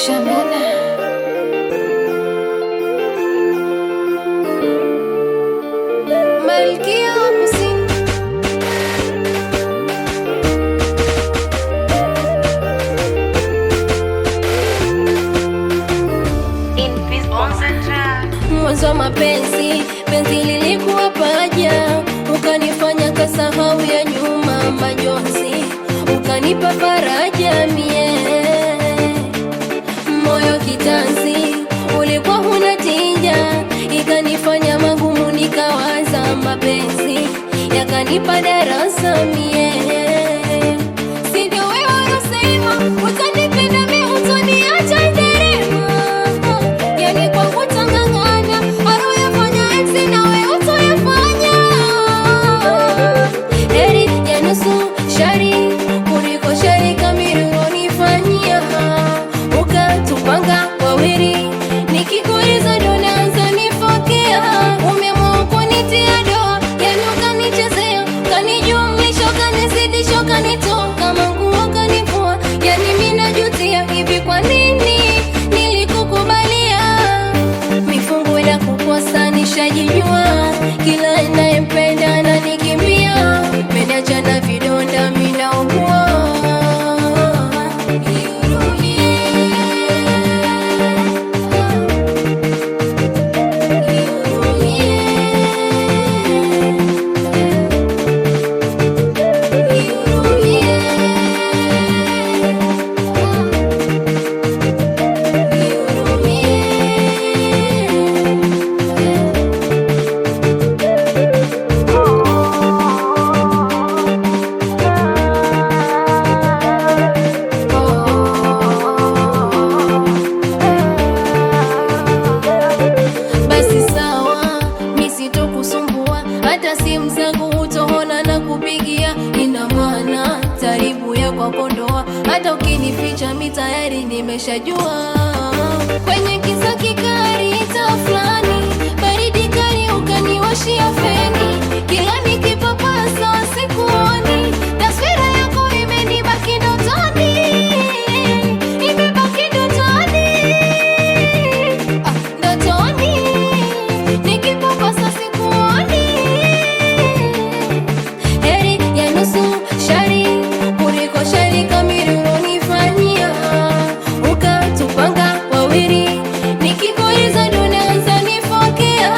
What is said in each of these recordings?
Shamina Malkia wa Kusini. Mwanzo wa mapenzi, penzi lilikuwa paja, ukanifanya kasahau ya nyuma majonzi, ukanipa faraja mie, moyo kitanzi, ulikuwa huna tija, ikanifanya magumu nikawaza mapenzi, yakanipa darasa mie. Sivyo wewe unasema utanipenda mimi hutoniacha derema, yani kwa kutangangana aroyafanya ex na wewe utoyafanya, heri ya nusu shari kuliko shari kamili unifanyia, ukatupanga wawili nikikuuliza ndo naanza nifokea, umeamua kunitia doa, yani ukanichezea, kanijumlisha, kanizidisha, kanitoka manguo kanifua, yani mimi najutia hivi kwa nini nilikukubalia, mifungu ila kukosa nishajijua, kila ninayempenda ananikimbia, menacha na vidonda mimi naugua. Simu zangu hutoona na kupigia, ina maana taribu ya kwa kondoa, hata ukinificha mi tayari nimeshajua, kwenye kisa kikari tafulani, baridi kali ukaniwashia feni, kila nikipapasa sikuoni, taswira yako imenibaki ndotoni, imebaki ndotoni, ndotoni, nikipapasa sikuoni, shari kuliko shari kamili unifanyia, ukatupanga wawili nikikuuliza ndo naanza nifokea,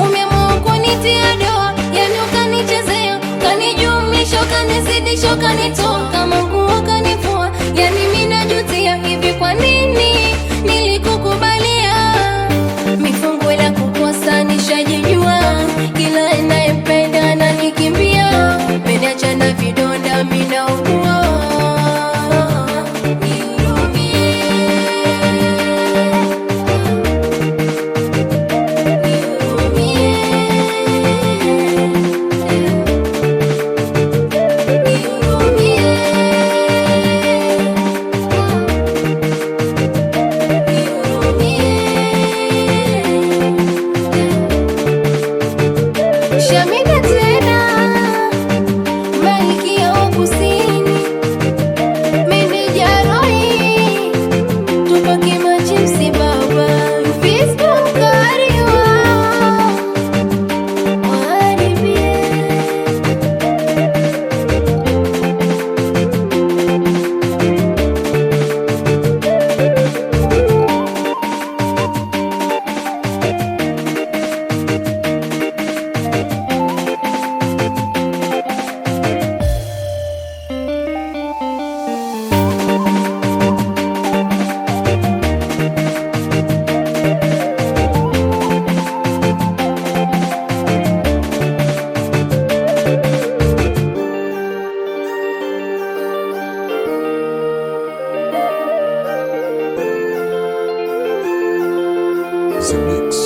umeamua kunitia doa, yani ukanichezea, kanijumlisha, kanizidisha, kanitoka manguo kanifua, yani mimi najutia hivi kwa nini nilikukubalia, mifungu ila kukosa nishajijua, kila ninayempenda ananikimbia, menacha na vidonda mimi naugua. Shamina tena Malkia wa Kusini, meneja Roy, tupake machipsi baba, Facebook kariwa waribie. The Mix.